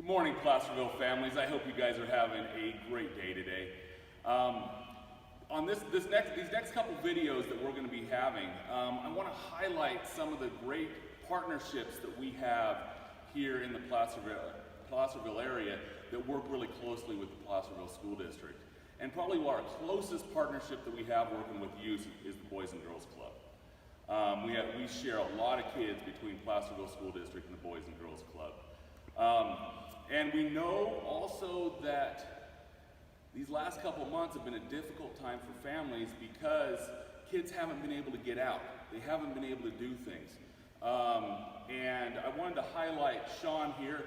morning, Placerville families. I hope you guys are having a great day today. On these next couple videos that we're going to be having, I want to highlight some of the great partnerships that we have here in the Placerville area that work really closely with the Placerville School District. And probably our closest partnership that we have working with youth is the Boys and Girls Club. We share a lot of kids between Placerville School District and the Boys and Girls Club. And we know also that these last couple of months have been a difficult time for families because kids haven't been able to get out. They haven't been able to do things. And I wanted to highlight Sean here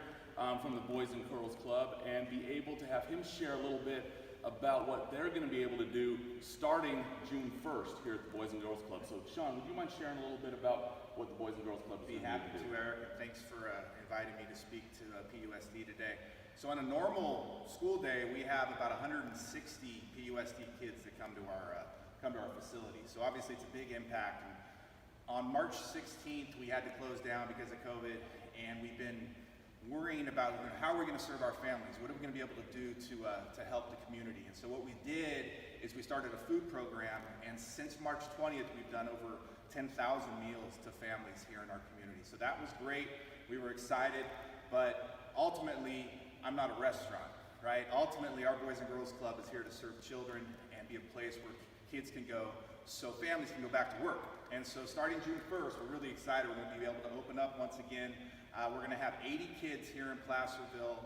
from the Boys and Girls Club and be able to have him share a little bit about what they're going to be able to do starting June 1st here at the Boys and Girls Club. So Sean, would you mind sharing a little bit about what the Boys and Girls Club is going to do? Be happy to, Eric, and thanks for inviting me to speak to PUSD today. So on a normal school day, we have about 160 PUSD kids that come to our facility. So obviously it's a big impact. And on March 16th, we had to close down because of COVID, and we've been worrying about how we're going to serve our families. What are we going to be able to do to help the community? And so what we did is we started a food program, and since March 20th, we've done over 10,000 meals to families here in our community. So that was great. We were excited, but ultimately, I'm not a restaurant, right? Ultimately, our Boys and Girls Club is here to serve children and be a place where kids can go so families can go back to work. And so starting June 1st, we're really excited. We're going to be able to open up once again. We're going to have 80 kids here in Placerville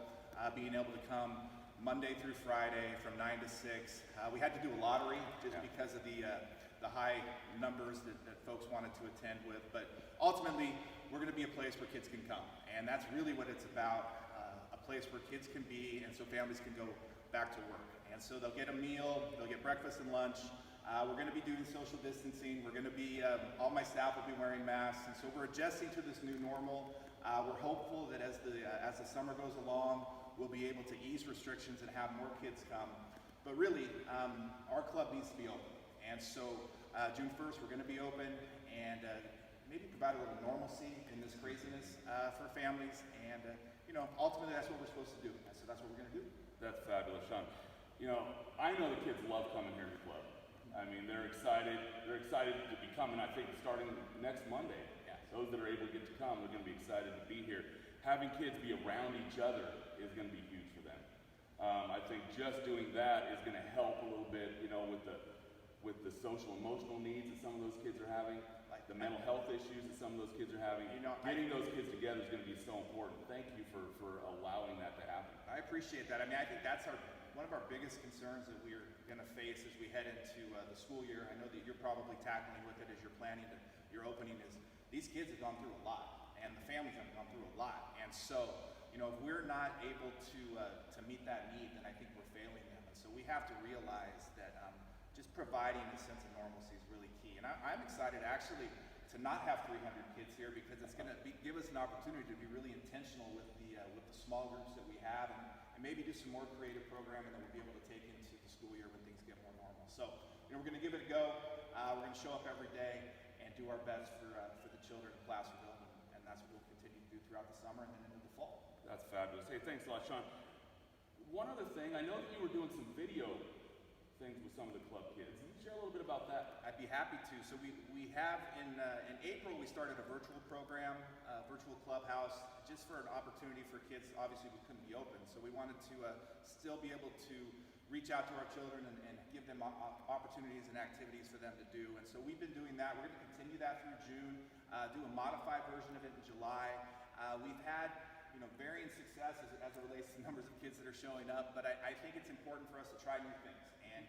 being able to come Monday through Friday from 9 to 6. We had to do a lottery just because of the high numbers that folks wanted to attend with. But ultimately, we're going to be a place where kids can come. And that's really what it's about, a place where kids can be and so families can go back to work. And so they'll get a meal, they'll get breakfast and lunch. We're going to be doing social distancing. We're going to be, all my staff will be wearing masks. And so we're adjusting to this new normal. We're hopeful that as the summer goes along, we'll be able to ease restrictions and have more kids come. But really, our club needs to be open. And so June 1st, we're going to be open and maybe provide a little normalcy in this craziness for families. And ultimately, that's what we're supposed to do. So that's what we're going to do. That's fabulous, Sean. I know the kids love coming here to the club. I mean, they're excited. They're excited to be coming, I think, starting next Monday. Those that are able to get to come are going to be excited to be here. Having kids be around each other is going to be huge for them. I think just doing that is going to help a little bit, with the social emotional needs that some of those kids are having, like the mental health issues that some of those kids are having. Getting those kids together is going to be so important. Thank you for allowing that to happen. I appreciate that. I mean, I think that's one of our biggest concerns that we're going to face as we head into the school year. I know that you're probably tackling with it as you're planning your opening is these kids have gone through a lot, and the families have gone through a lot. And so, if we're not able to meet that need, then I think we're failing them. And so we have to realize that just providing a sense of normalcy is really key. And I'm excited actually to not have 300 kids here because it's going to give us an opportunity to be really intentional with the small groups that we have and maybe do some more creative programming that we'll be able to take into the school year when things get more normal. So we're going to give it a go. We're going to show up every day and do our best for the children of Placerville, and that's what we'll continue to do throughout the summer and then into the fall. That's fabulous. Hey, thanks a lot, Sean. One other thing, I know that you were doing some video things with some of the club kids. Can you share a little bit about that? I'd be happy to. So we have in April we started a virtual program, virtual clubhouse, just for an opportunity for kids. Obviously, we couldn't be open, so we wanted to still be able to reach out to our children and give them opportunities and activities for them to do. And so we've been doing that. We're going to continue that through June, do a modified version of it in July. We've had varying success as it relates to numbers of kids that are showing up, but I think it's important for us to try new things. And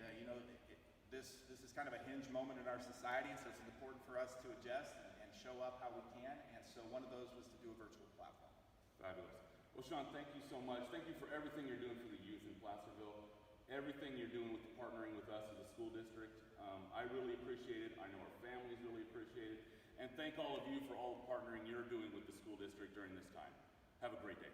this is kind of a hinge moment in our society, and so it's important for us to adjust and show up how we can. And so one of those was to do a virtual platform. Fabulous. Well, Sean, thank you so much. Thank you for everything you're doing for the youth in Placerville. Everything you're doing with partnering with us as a school district. I really appreciate it. I know our families really appreciate it. And thank all of you for all the partnering you're doing with the school district during this time. Have a great day.